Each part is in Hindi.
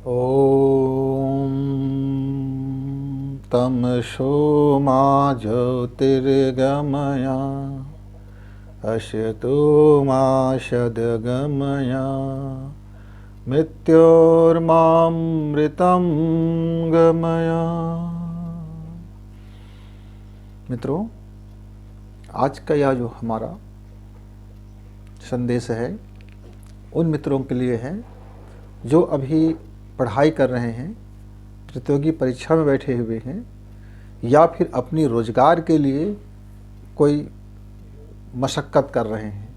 ॐ तमसो मा ज्योतिर्गमय असतो मा सद्गमय मृत्योर्मामृतं गमय। मित्रों, आज का यह जो हमारा संदेश है उन मित्रों के लिए है जो अभी पढ़ाई कर रहे हैं, प्रतियोगी परीक्षा में बैठे हुए हैं, या फिर अपनी रोजगार के लिए कोई मशक्क़त कर रहे हैं।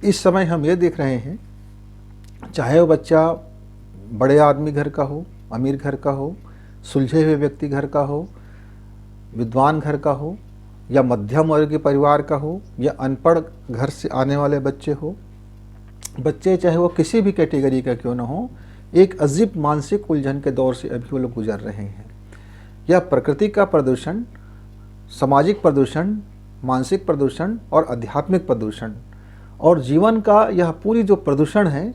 इस समय हम ये देख रहे हैं, चाहे वो बच्चा बड़े आदमी घर का हो, अमीर घर का हो, सुलझे हुए व्यक्ति घर का हो, विद्वान घर का हो, या मध्यम वर्ग के परिवार का हो, या अनपढ़ घर से आने वाले बच्चे हो, बच्चे चाहे वो किसी भी कैटेगरी का क्यों ना हो, एक अजीब मानसिक उलझन के दौर से अभी वो लोग गुजर रहे हैं। यह प्रकृति का प्रदूषण, सामाजिक प्रदूषण, मानसिक प्रदूषण और आध्यात्मिक प्रदूषण और जीवन का यह पूरी जो प्रदूषण है,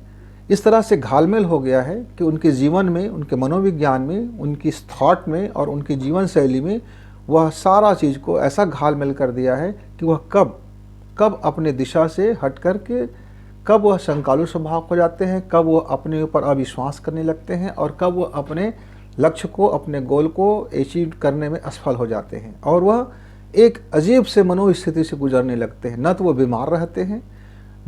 इस तरह से घालमेल हो गया है कि उनके जीवन में, उनके मनोविज्ञान में, उनकी थॉट में और उनकी जीवन शैली में वह सारा चीज़ को ऐसा घालमेल कर दिया है कि वह कब अपने दिशा से हट कर के कब वह शंकालु स्वभाव हो जाते हैं, कब वह अपने ऊपर अविश्वास करने लगते हैं और कब वह अपने लक्ष्य को, अपने गोल को अचीव करने में असफल हो जाते हैं और वह एक अजीब से मनोस्थिति से गुजरने लगते हैं। न तो वो बीमार रहते हैं,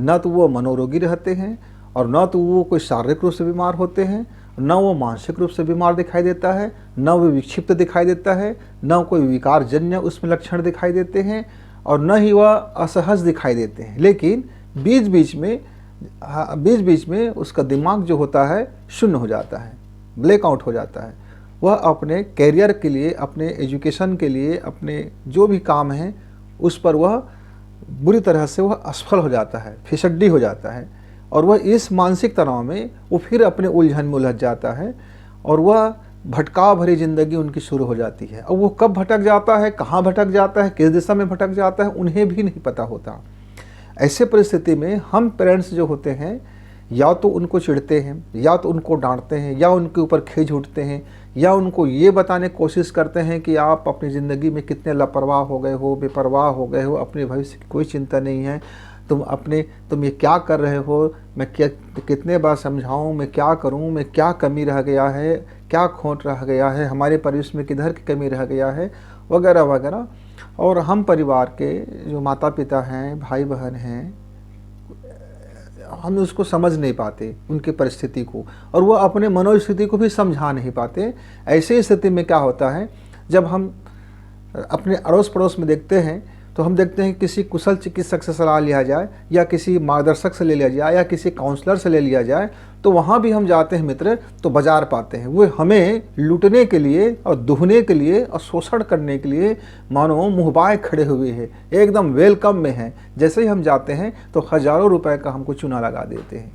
न तो वो मनोरोगी रहते हैं, और न तो वो कोई शारीरिक रूप से बीमार होते हैं, न वो मानसिक रूप से बीमार दिखाई देता है, न वो विक्षिप्त दिखाई देता है, न कोई विकारजन्य उसमें लक्षण दिखाई देते हैं, और न ही वह असहज दिखाई देते हैं। लेकिन बीच बीच में उसका दिमाग जो होता है शून्य हो जाता है, ब्लैकआउट हो जाता है। वह अपने कैरियर के लिए, अपने एजुकेशन के लिए, अपने जो भी काम हैं उस पर वह बुरी तरह से वह असफल हो जाता है, फिसड्डी हो जाता है, और वह इस मानसिक तनाव में वो फिर अपने उलझन में उलझ जाता है और वह भटकाव भरी ज़िंदगी उनकी शुरू हो जाती है। और वो कब भटक जाता है, कहाँ भटक जाता है, किस दिशा में भटक जाता है, उन्हें भी नहीं पता होता। ऐसे परिस्थिति में हम पेरेंट्स जो होते हैं, या तो उनको चिढ़ते हैं, या तो उनको डांटते हैं, या उनके ऊपर खींच उठते हैं, या उनको ये बताने की कोशिश करते हैं कि आप अपनी ज़िंदगी में कितने लापरवाह हो गए हो, बेपरवाह हो गए हो, अपने भविष्य की कोई चिंता नहीं है, तुम ये क्या कर रहे हो, मैं कितने बार समझाऊं, मैं क्या करूं, मैं क्या कमी रह गया है, क्या खोट रह गया है, हमारे परिवेश में किधर की कमी रह गया है, वगैरह वगैरह। और हम परिवार के जो माता पिता हैं, भाई बहन हैं, हम उसको समझ नहीं पाते, उनकी परिस्थिति को, और वह अपने मनोस्थिति को भी समझा नहीं पाते। ऐसी स्थिति में क्या होता है, जब हम अपने अड़ोस पड़ोस में देखते हैं तो हम देखते हैं किसी कुशल चिकित्सक से सलाह लिया जाए, या किसी मार्गदर्शक से ले लिया जाए, या किसी काउंसलर से ले लिया जाए, तो वहाँ भी हम जाते हैं मित्र, तो बाजार पाते हैं वो हमें लूटने के लिए और दुहने के लिए और शोषण करने के लिए मानो मुँहबाए खड़े हुए हैं, एकदम वेलकम में हैं। जैसे ही हम जाते हैं तो हज़ारों रुपए का हमको चूना लगा देते हैं।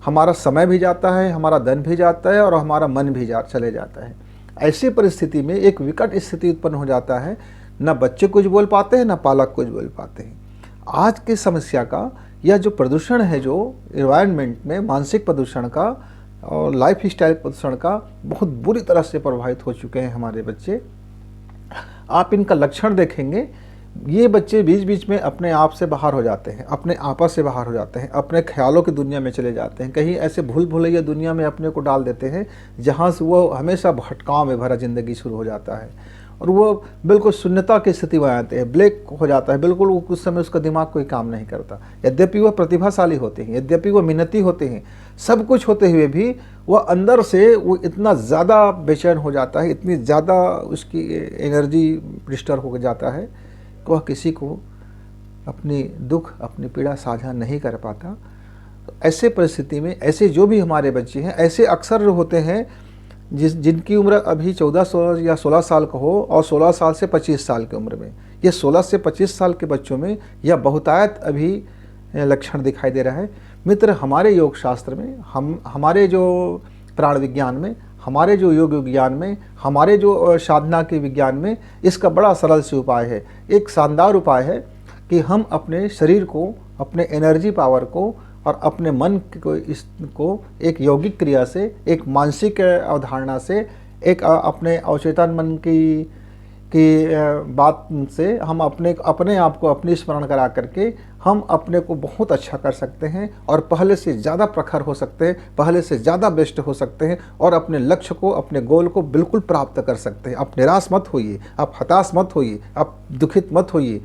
हमारा समय भी जाता है, हमारा धन भी जाता है, और हमारा मन भी चले जाता है। ऐसी परिस्थिति में एक विकट स्थिति उत्पन्न हो जाता है, न बच्चे कुछ बोल पाते हैं, न पालक कुछ बोल पाते हैं। आज की समस्या का यह जो प्रदूषण है, जो एनवायरनमेंट में मानसिक प्रदूषण का और लाइफ स्टाइल प्रदूषण का, बहुत बुरी तरह से प्रभावित हो चुके हैं हमारे बच्चे। आप इनका लक्षण देखेंगे, ये बच्चे बीच बीच में अपने आप से बाहर हो जाते हैं, अपने आपस से बाहर हो जाते हैं, अपने ख्यालों की दुनिया में चले जाते हैं, कहीं ऐसे भूल भुलैया दुनिया में अपने को डाल देते हैं जहाँ से वो हमेशा भटकाव में भरा जिंदगी शुरू हो जाता है, और वो बिल्कुल शून्यता की स्थिति में आते हैं, ब्लैक हो जाता है बिल्कुल। वो कुछ समय उसका दिमाग कोई काम नहीं करता। यद्यपि वह प्रतिभाशाली होते हैं, यद्यपि वह मेहनती होते हैं, सब कुछ होते हुए भी वह अंदर से वो इतना ज़्यादा बेचैन हो जाता है, इतनी ज़्यादा उसकी एनर्जी डिस्टर्ब हो जाता है कि वह किसी को अपनी दुख, अपनी पीड़ा साझा नहीं कर पाता। तो ऐसे परिस्थिति में ऐसे जो भी हमारे बच्चे हैं, ऐसे अक्सर होते हैं जिनकी उम्र अभी 14 या 16 साल का हो, और 16 साल से 25 साल की उम्र में, ये 16 से 25 साल के बच्चों में यह बहुतायत अभी लक्षण दिखाई दे रहा है। मित्र, हमारे योग शास्त्र में, हमारे जो प्राण विज्ञान में, हमारे जो योग विज्ञान में, हमारे जो साधना के विज्ञान में इसका बड़ा सरल से उपाय है। एक शानदार उपाय है कि हम अपने शरीर को, अपने एनर्जी पावर को और अपने मन को इसको एक यौगिक क्रिया से, एक मानसिक अवधारणा से, एक अपने अवचेतन मन की बात से हम अपने आप को अपनी स्मरण करा करके हम अपने को बहुत अच्छा कर सकते हैं और पहले से ज़्यादा प्रखर हो सकते हैं, पहले से ज़्यादा बेस्ट हो सकते हैं और अपने लक्ष्य को, अपने गोल को बिल्कुल प्राप्त कर सकते हैं। आप निराश मत होइए, आप हताश मत होइए, आप दुखित मत होइए।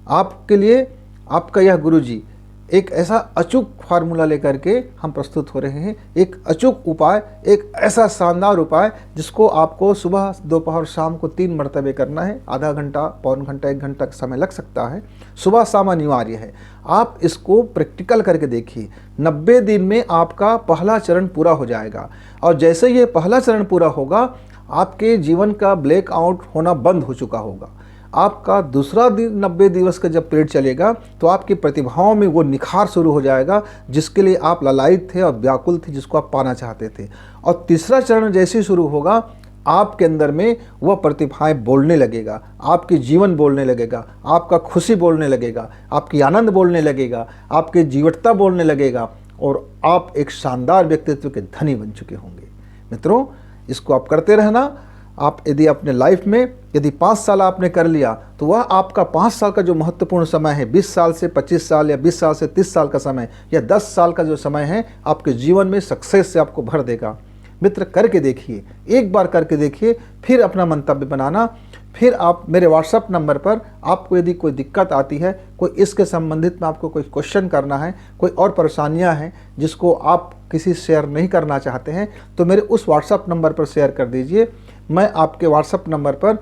आपके लिए आपका यह गुरुजी एक ऐसा अचूक फार्मूला लेकर के हम प्रस्तुत हो रहे हैं, एक अचूक उपाय, एक ऐसा शानदार उपाय जिसको आपको सुबह, दोपहर, शाम को 3 मरतबे करना है। आधा घंटा, पौन घंटा, 1 घंटा का समय लग सकता है। सुबह शाम अनिवार्य है। आप इसको प्रैक्टिकल करके देखिए। 90 दिन में आपका पहला चरण पूरा हो जाएगा और जैसे ये पहला चरण पूरा होगा, आपके जीवन का ब्लैक आउट होना बंद हो चुका होगा। आपका दूसरा 90 दिवस का जब पीरियड चलेगा तो आपकी प्रतिभाओं में वो निखार शुरू हो जाएगा जिसके लिए आप ललायित थे और व्याकुल थे, जिसको आप पाना चाहते थे। और तीसरा चरण जैसे ही शुरू होगा, आपके अंदर में वह प्रतिभाएं बोलने लगेगा, आपकी जीवन बोलने लगेगा, आपका खुशी बोलने लगेगा, आपकी आनंद बोलने लगेगा, आपकी जीवटता बोलने लगेगा और आप एक शानदार व्यक्तित्व के धनी बन चुके होंगे। मित्रों, इसको आप करते रहना। आप यदि अपने लाइफ में यदि 5 साल आपने कर लिया तो वह आपका 5 साल का जो महत्वपूर्ण समय है, 20 साल से 25 साल या 20 साल से 30 साल का समय या 10 साल का जो समय है, आपके जीवन में सक्सेस से आपको भर देगा। मित्र, करके देखिए, एक बार करके देखिए, फिर अपना मंतव्य बनाना। फिर आप मेरे व्हाट्सएप नंबर पर आपको यदि कोई दिक्कत आती है, कोई इसके संबंधित में आपको कोई क्वेश्चन करना है, कोई और परेशानियां हैं जिसको आप किसी शेयर नहीं करना चाहते हैं, तो मेरे उस व्हाट्सएप नंबर पर शेयर कर दीजिए। मैं आपके व्हाट्सएप नंबर पर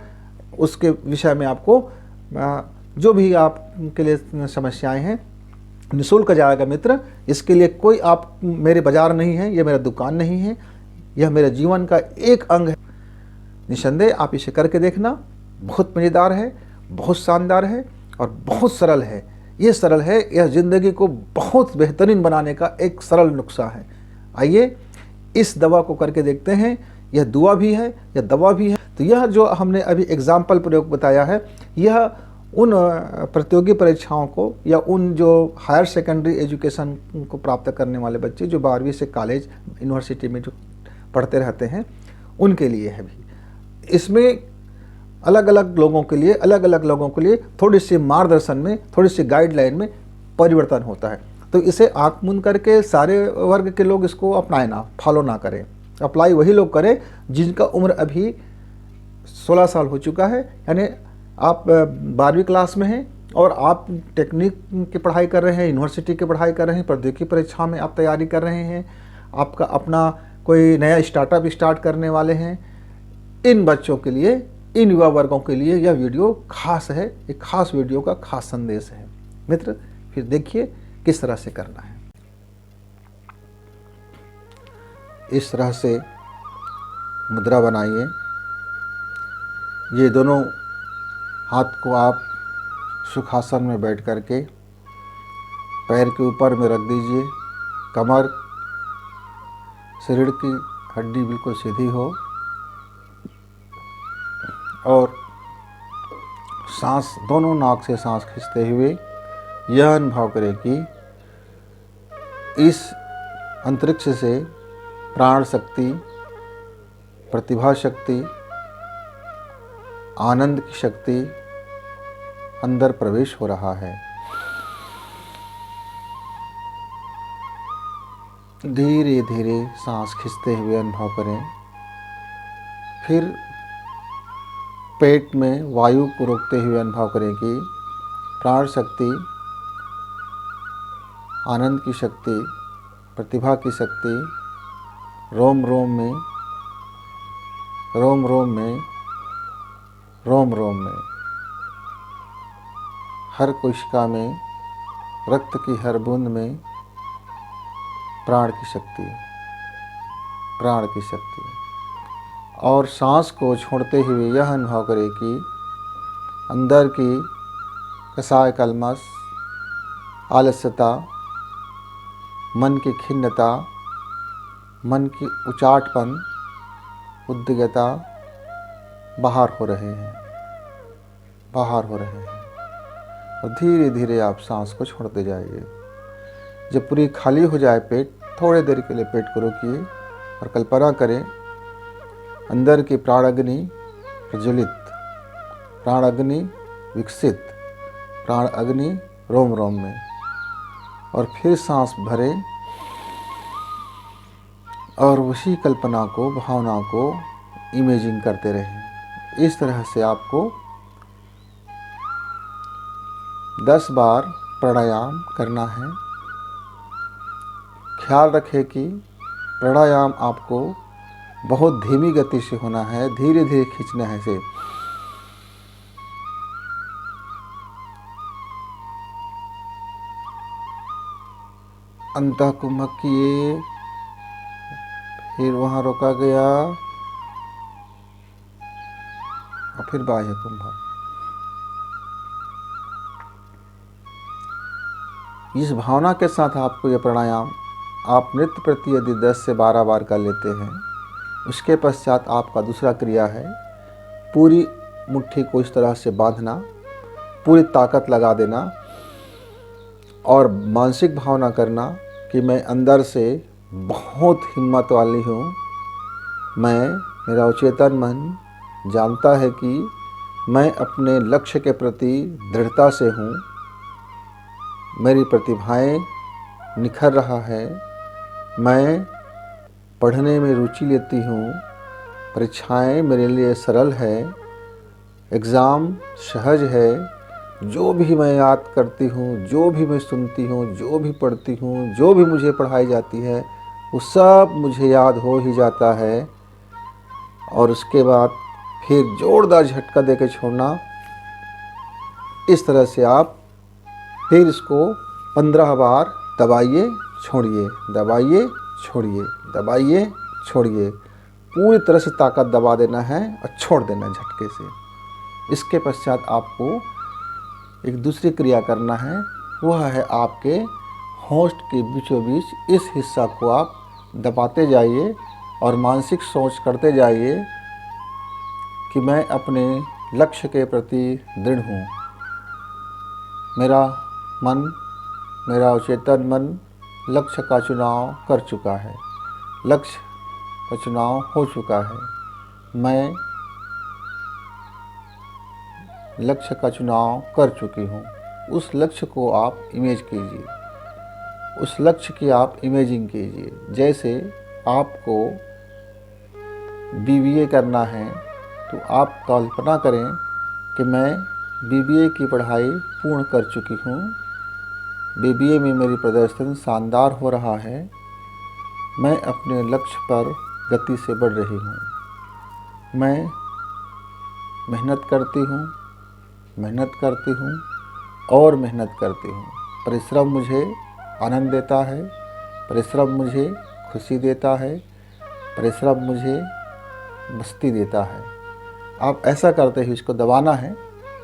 उसके विषय में आपको जो भी आपके लिए समस्याएं हैं निःशुल्क जाएगा। मित्र, इसके लिए कोई आप मेरे बाजार नहीं है, ये मेरा दुकान नहीं है, यह मेरे जीवन का एक अंग है। निसंदेह आप इसे करके देखना। बहुत मज़ेदार है, बहुत शानदार है और बहुत सरल है। ये सरल है, यह ज़िंदगी को बहुत बेहतरीन बनाने का एक सरल नुस्खा है। आइए इस दवा को करके देखते हैं। यह दुआ भी है, यह दवा भी है। तो यह जो हमने अभी एग्जाम्पल प्रयोग बताया है, यह उन प्रतियोगी परीक्षाओं को या उन जो हायर सेकेंडरी एजुकेशन को प्राप्त करने वाले बच्चे जो 12वीं से कॉलेज, यूनिवर्सिटी में जो पढ़ते रहते हैं, उनके लिए है भी। इसमें अलग अलग लोगों के लिए थोड़ी सी मार्गदर्शन में, थोड़ी सी गाइडलाइन में परिवर्तन होता है। तो इसे आंख मूंद करके सारे वर्ग के लोग इसको अपनाएं ना, फॉलो ना करें। अप्लाई वही लोग करें जिनका उम्र अभी 16 साल हो चुका है, यानी आप 12वीं क्लास में हैं और आप टेक्निक की पढ़ाई कर रहे हैं, यूनिवर्सिटी की पढ़ाई कर रहे हैं, प्रतियोगी परीक्षा में आप तैयारी कर रहे हैं, आपका अपना कोई नया स्टार्टअप स्टार्ट करने वाले हैं। इन बच्चों के लिए, इन युवा वर्गों के लिए यह वीडियो खास है, एक खास वीडियो का खास संदेश है। मित्र, फिर देखिए किस तरह से करना है। इस तरह से मुद्रा बनाइए। ये दोनों हाथ को आप सुखासन में बैठ करके पैर के ऊपर में रख दीजिए। कमर, शरीर की हड्डी बिल्कुल सीधी हो और सांस, दोनों नाक से सांस खींचते हुए यह अनुभव करें कि इस अंतरिक्ष से प्राण शक्ति, प्रतिभा शक्ति, आनंद की शक्ति अंदर प्रवेश हो रहा है। धीरे धीरे सांस खींचते हुए अनुभव करें। फिर पेट में वायु को रोकते हुए अनुभव करें कि प्राण शक्ति, आनंद की शक्ति, प्रतिभा की शक्ति रोम रोम में, रोम रोम में, रोम रोम में, हर कोशिका में, रक्त की हर बूंद में प्राण की शक्ति, प्राण की शक्ति। और सांस को छोड़ते हुए यह अनुभव करें कि अंदर की कसाय कलमश, आलस्यता, मन की खिन्नता, मन की उचाटपन, उद्विग्नता बाहर हो रहे हैं, बाहर हो रहे हैं। और धीरे धीरे आप सांस को छोड़ते जाइए। जब पूरी खाली हो जाए पेट, थोड़े देर के लिए पेट को रोकिए और कल्पना करें अंदर की प्राण अग्नि प्रज्वलित, प्राण अग्नि विकसित, प्राण अग्नि रोम रोम में, और फिर सांस भरें और उसी कल्पना को, भावना को इमेजिंग करते रहें। इस तरह से आपको 10 बार प्राणायाम करना है। ख्याल रखें कि प्राणायाम आपको बहुत धीमी गति से होना है, धीरे धीरे खींचना है इसे। अंतः कुंभक किए, फिर वहाँ रोका गया और फिर बाह्य कुंभक। इस भावना के साथ आपको यह प्राणायाम आप नृत्य प्रति यदि 10 से 12 बार कर लेते हैं, उसके पश्चात आपका दूसरा क्रिया है पूरी मुट्ठी को इस तरह से बांधना, पूरी ताकत लगा देना और मानसिक भावना करना कि मैं अंदर से बहुत हिम्मत वाली हूँ। मेरा अवचेतन मन जानता है कि मैं अपने लक्ष्य के प्रति दृढ़ता से हूँ। मेरी प्रतिभाएं निखर रहा है। मैं पढ़ने में रुचि लेती हूँ। परीक्षाएं मेरे लिए सरल है। एग्ज़ाम सहज है। जो भी मैं याद करती हूँ, जो भी मैं सुनती हूँ, जो भी पढ़ती हूँ, जो भी मुझे पढ़ाई जाती है, वो सब मुझे याद हो ही जाता है। और उसके बाद फिर जोरदार झटका देकर छोड़ना। इस तरह से आप फिर इसको 15 बार दबाइए, छोड़िए, दबाइए, छोड़िए, दबाइए, छोड़िए। पूरी तरह से ताकत दबा देना है और छोड़ देना झटके से। इसके पश्चात आपको एक दूसरी क्रिया करना है, वह है आपके होंठ के बीचों बीच इस हिस्सा को आप दबाते जाइए और मानसिक सोच करते जाइए कि मैं अपने लक्ष्य के प्रति दृढ़ हूँ। मेरा मन, मेरा अवचेतन मन लक्ष्य का चुनाव कर चुका है, लक्ष्य का चुनाव हो चुका है। मैं लक्ष्य का चुनाव कर चुकी हूँ। उस लक्ष्य को आप इमेज कीजिए, उस लक्ष्य की आप इमेजिंग कीजिए। जैसे आपको BBA करना है तो आप कल्पना करें कि मैं BBA की पढ़ाई पूर्ण कर चुकी हूँ। BBA में मेरी प्रदर्शन शानदार हो रहा है। मैं अपने लक्ष्य पर गति से बढ़ रही हूँ। मैं मेहनत करती हूँ, मेहनत करती हूँ और मेहनत करती हूँ। परिश्रम मुझे आनंद देता है, परिश्रम मुझे खुशी देता है, परिश्रम मुझे मस्ती देता है। आप ऐसा करते ही इसको दबाना है।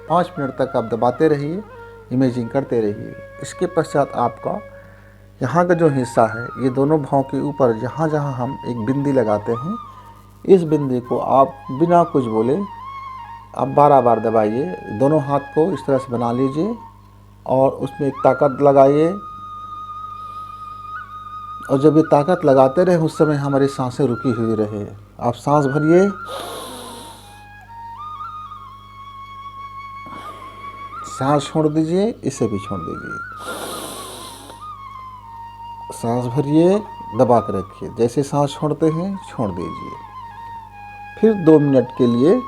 5 मिनट तक आप दबाते रहिए, इमेजिंग करते रहिए। इसके पश्चात आपका यहाँ का जो हिस्सा है, ये दोनों भावों के ऊपर जहाँ जहाँ हम एक बिंदी लगाते हैं, इस बिंदी को आप बिना कुछ बोले आप 12 बार दबाइए। दोनों हाथ को इस तरह से बना लीजिए और उसमें एक ताकत लगाइए। और जब ये ताकत लगाते रहे उस समय हमारी सांसें रुकी हुई रहे। आप सांस भरिए, सांस छोड़ दीजिए, इसे भी छोड़ दीजिए। सांस भरिए, दबा कर रखिए। जैसे सांस छोड़ते हैं छोड़ दीजिए। फिर 2 मिनट के लिए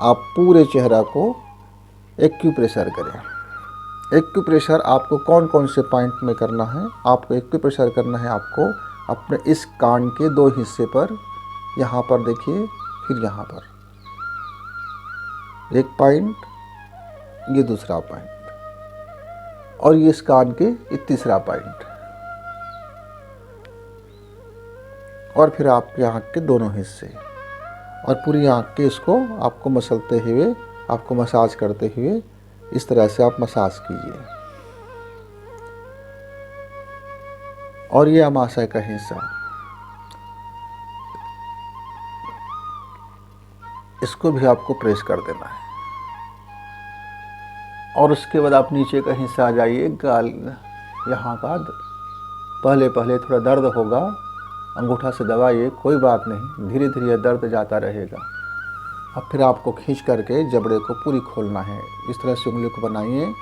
आप पूरे चेहरा को एक्यूप्रेशर करें। एक्यूप्रेशर आपको कौन कौन से पॉइंट में करना है? आपको एक्यूप्रेशर करना है आपको अपने इस कान के 2 हिस्से पर। यहाँ पर देखिए, फिर यहाँ पर एक पॉइंट, ये दूसरा पॉइंट, और ये इस कान के ये तीसरा पॉइंट, और फिर आपके आँख के दोनों हिस्से, और पूरी आँख के इसको आपको मसलते हुए, आपको मसाज करते हुए इस तरह से आप मसाज कीजिए। और ये अमाशय का हिस्सा, इसको भी आपको प्रेस कर देना है। और उसके बाद आप नीचे का हिस्सा आ जाइए, गाल यहाँ का पहले पहले थोड़ा दर्द होगा, अंगूठा से दबाइए, कोई बात नहीं, धीरे धीरे दर्द जाता रहेगा। अब फिर आपको खींच करके जबड़े को पूरी खोलना है। इस तरह से उंगली को बनाइए,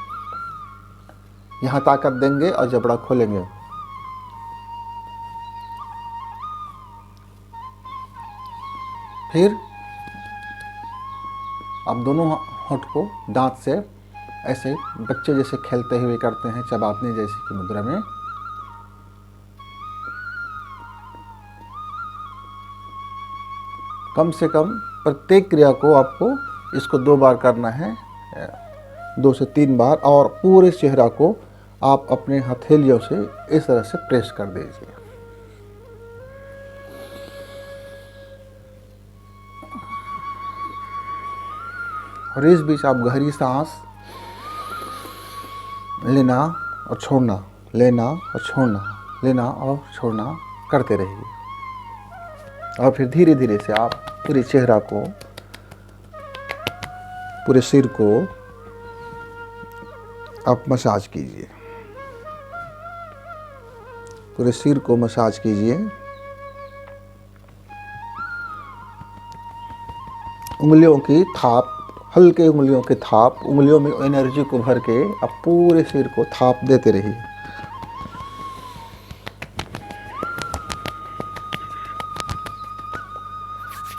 यहाँ ताकत देंगे और जबड़ा खोलेंगे। फिर आप दोनों होंठ को दांत से ऐसे बच्चे जैसे खेलते हुए करते हैं, चबाने जैसी की मुद्रा में। कम से कम प्रत्येक क्रिया को आपको इसको 2 बार करना है, 2 से 3 बार, और पूरे चेहरा को आप अपने हथेलियों से इस तरह से प्रेस कर दीजिए। और इस बीच आप गहरी सांस लेना और छोड़ना, लेना और छोड़ना, लेना और छोड़ना करते रहिए। और फिर धीरे धीरे से आप पूरे चेहरा को, पूरे सिर को आप मसाज कीजिए, पूरे सिर को मसाज कीजिए। उंगलियों की थाप, हल्के उंगलियों के थाप, उंगलियों में एनर्जी को भर के आप पूरे सिर को थाप देते रहिए।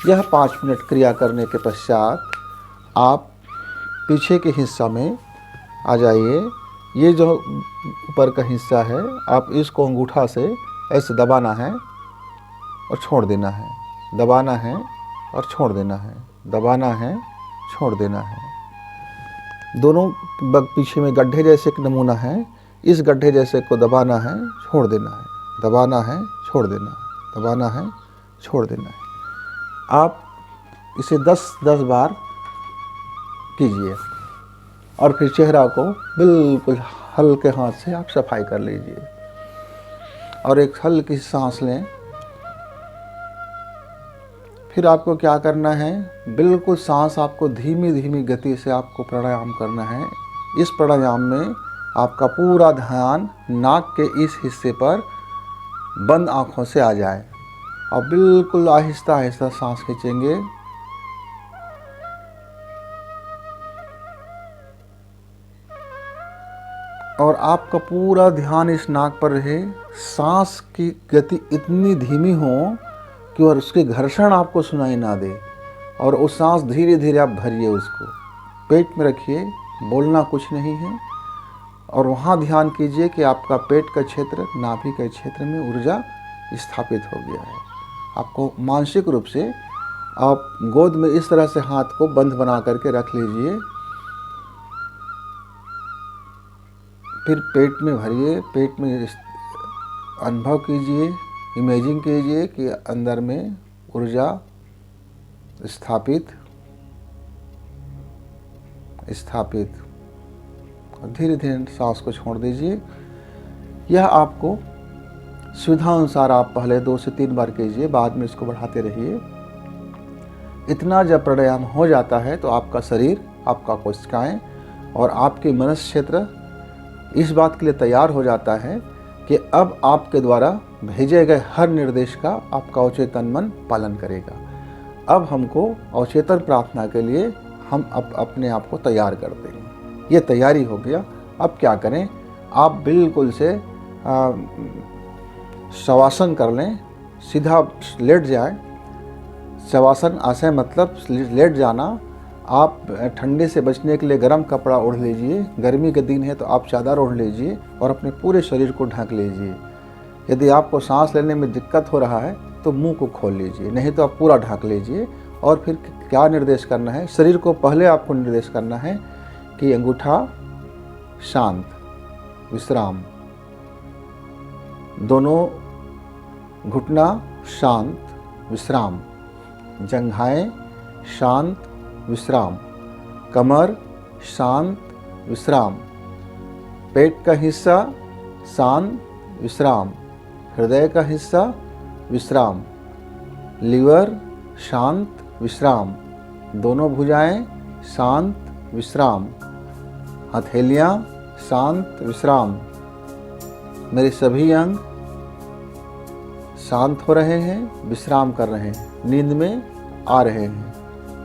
यह 5 मिनट क्रिया करने के पश्चात आप पीछे के हिस्सा में आ जाइए। ये जो ऊपर का हिस्सा है, आप इसको अंगूठा से ऐसे दबाना है और छोड़ देना है, दबाना है और छोड़ देना है, दबाना है, छोड़ देना है। दोनों पीछे में गड्ढे जैसे एक नमूना है, इस गड्ढे जैसे को दबाना है, छोड़ देना है, दबाना है, छोड़ देना है, दबाना है, छोड़ देना है। आप इसे 10-10 बार कीजिए और फिर चेहरा को बिल्कुल हल्के हाथ से आप सफाई कर लीजिए और एक हल्की सांस लें। फिर आपको क्या करना है, बिल्कुल सांस आपको धीमी धीमी गति से आपको प्राणायाम करना है। इस प्राणायाम में आपका पूरा ध्यान नाक के इस हिस्से पर बंद आँखों से आ जाए और बिल्कुल आहिस्ता आहिस्ता सांस खींचेंगे। और आपका पूरा ध्यान इस नाक पर रहे। सांस की गति इतनी धीमी हो कि और उसके घर्षण आपको सुनाई ना दे, और वो सांस धीरे धीरे आप भरिए, उसको पेट में रखिए, बोलना कुछ नहीं है। और वहाँ ध्यान कीजिए कि आपका पेट का क्षेत्र, नाभि के क्षेत्र में ऊर्जा स्थापित हो गया है। आपको मानसिक रूप से आप गोद में इस तरह से हाथ को बंद बना करके रख लीजिए। फिर पेट में भरिए, पेट में अनुभव कीजिए, इमेजिंग कीजिए कि अंदर में ऊर्जा स्थापित और धीरे धीरे सांस को छोड़ दीजिए। यह आपको सुविधा अनुसार आप पहले 2 से 3 बार कीजिए, बाद में इसको बढ़ाते रहिए। इतना जब प्राणायाम हो जाता है तो आपका शरीर, आपका कोशिकाएं और आपके मनस क्षेत्र इस बात के लिए तैयार हो जाता है कि अब आपके द्वारा भेजे गए हर निर्देश का आपका अवचेतन मन पालन करेगा। अब हमको अवचेतन प्रार्थना के लिए हम अपने आप को तैयार कर देंगे। ये तैयारी हो गया। अब क्या करें, आप बिल्कुल से शवासन कर लें, सीधा लेट जाए। शवासन आसन मतलब लेट जाना। आप ठंडे से बचने के लिए गर्म कपड़ा ओढ़ लीजिए, गर्मी के दिन है तो आप चादर ओढ़ लीजिए और अपने पूरे शरीर को ढक लीजिए। यदि आपको सांस लेने में दिक्कत हो रहा है तो मुंह को खोल लीजिए, नहीं तो आप पूरा ढक लीजिए। और फिर क्या निर्देश करना है, शरीर को पहले आपको निर्देश करना है कि अंगूठा शांत, विश्राम, दोनों घुटना शांत, विश्राम, जंघाएं शांत, विश्राम, कमर शांत, विश्राम, पेट का हिस्सा शांत, विश्राम, हृदय का हिस्सा विश्राम, लीवर शांत, विश्राम, दोनों भुजाएं शांत, विश्राम, हथेलियां शांत, विश्राम, मेरे सभी अंग शांत हो रहे हैं, विश्राम कर रहे हैं, नींद में आ रहे हैं,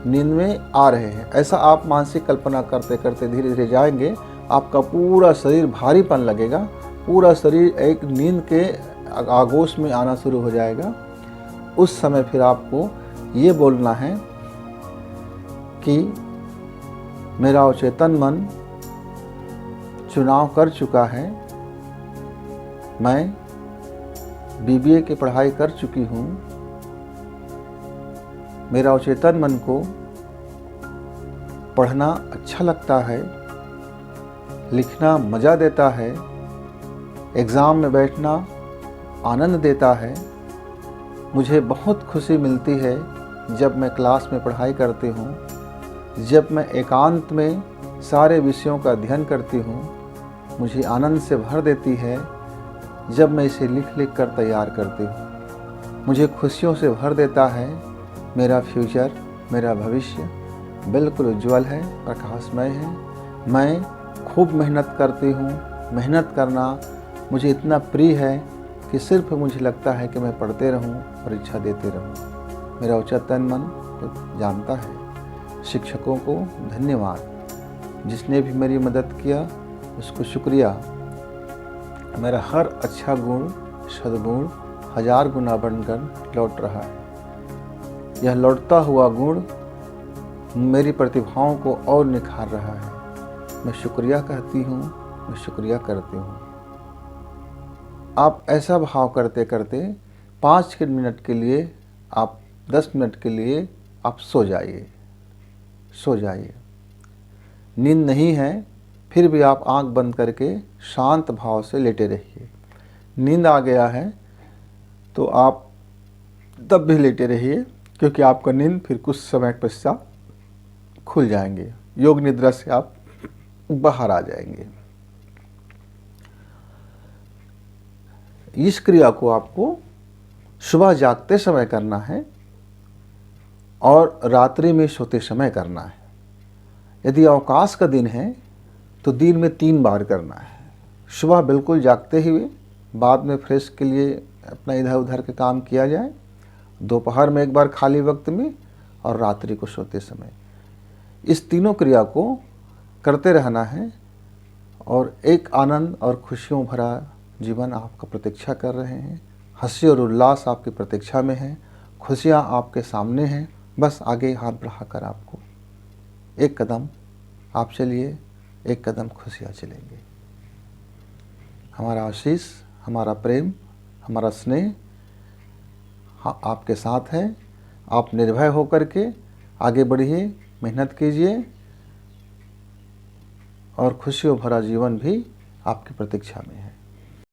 नींद में आ रहे हैं। ऐसा आप मानसिक कल्पना करते करते धीरे धीरे जाएंगे, आपका पूरा शरीर भारीपन लगेगा, पूरा शरीर एक नींद के आगोश में आना शुरू हो जाएगा। उस समय फिर आपको ये बोलना है कि मेरा अवचेतन मन चुनाव कर चुका है, मैं बीबीए की पढ़ाई कर चुकी हूँ, मेरा अवचेतन मन को पढ़ना अच्छा लगता है, लिखना मज़ा देता है, एग्ज़ाम में बैठना आनंद देता है। मुझे बहुत खुशी मिलती है जब मैं क्लास में पढ़ाई करती हूँ, जब मैं एकांत में सारे विषयों का अध्ययन करती हूँ, मुझे आनंद से भर देती है जब मैं इसे लिख लिख कर तैयार करती हूँ। मुझे खुशियों से भर देता है। मेरा फ्यूचर, मेरा भविष्य बिल्कुल उज्जवल है, प्रकाशमय है। मैं खूब मेहनत करती हूँ। मेहनत करना मुझे इतना प्रिय है कि सिर्फ मुझे लगता है कि मैं पढ़ते रहूँ, परीक्षा देते रहूँ। मेरा अवचेतन मन तो जानता है। शिक्षकों को धन्यवाद, जिसने भी मेरी मदद किया उसको शुक्रिया। मेरा हर अच्छा गुण, सद्गुण 1000 गुना बनकर लौट रहा है। यह लौटता हुआ गुण मेरी प्रतिभाओं को और निखार रहा है। मैं शुक्रिया कहती हूँ, मैं शुक्रिया करती हूँ। आप ऐसा भाव करते करते 5 मिनट के लिए, आप 10 मिनट के लिए आप सो जाइए, सो जाइए। नींद नहीं है फिर भी आप आंख बंद करके शांत भाव से लेटे रहिए। नींद आ गया है तो आप तब भी लेटे रहिए, क्योंकि आपका नींद फिर कुछ समय पश्चात खुल जाएंगे। योग निद्रा से आप बाहर आ जाएंगे। इस क्रिया को आपको सुबह जागते समय करना है और रात्रि में सोते समय करना है। यदि अवकाश का दिन है तो दिन में 3 बार करना है। सुबह बिल्कुल जागते हुए, बाद में फ्रेश के लिए अपना इधर उधर के काम किया जाए, दोपहर में एक बार खाली वक्त में, और रात्रि को सोते समय। इस तीनों क्रिया को करते रहना है और एक आनंद और खुशियों भरा जीवन आपका प्रतीक्षा कर रहे हैं। हंसी और उल्लास आपकी प्रतीक्षा में है, खुशियाँ आपके सामने हैं। बस आगे हाथ बढ़ाकर आपको एक कदम आप चलिए, एक कदम खुशियाँ चलेंगे। हमारा आशीष, हमारा प्रेम, हमारा स्नेह आपके साथ है। आप निर्भय होकर के आगे बढ़िए, मेहनत कीजिए और खुशियों भरा जीवन भी आपकी प्रतीक्षा में है।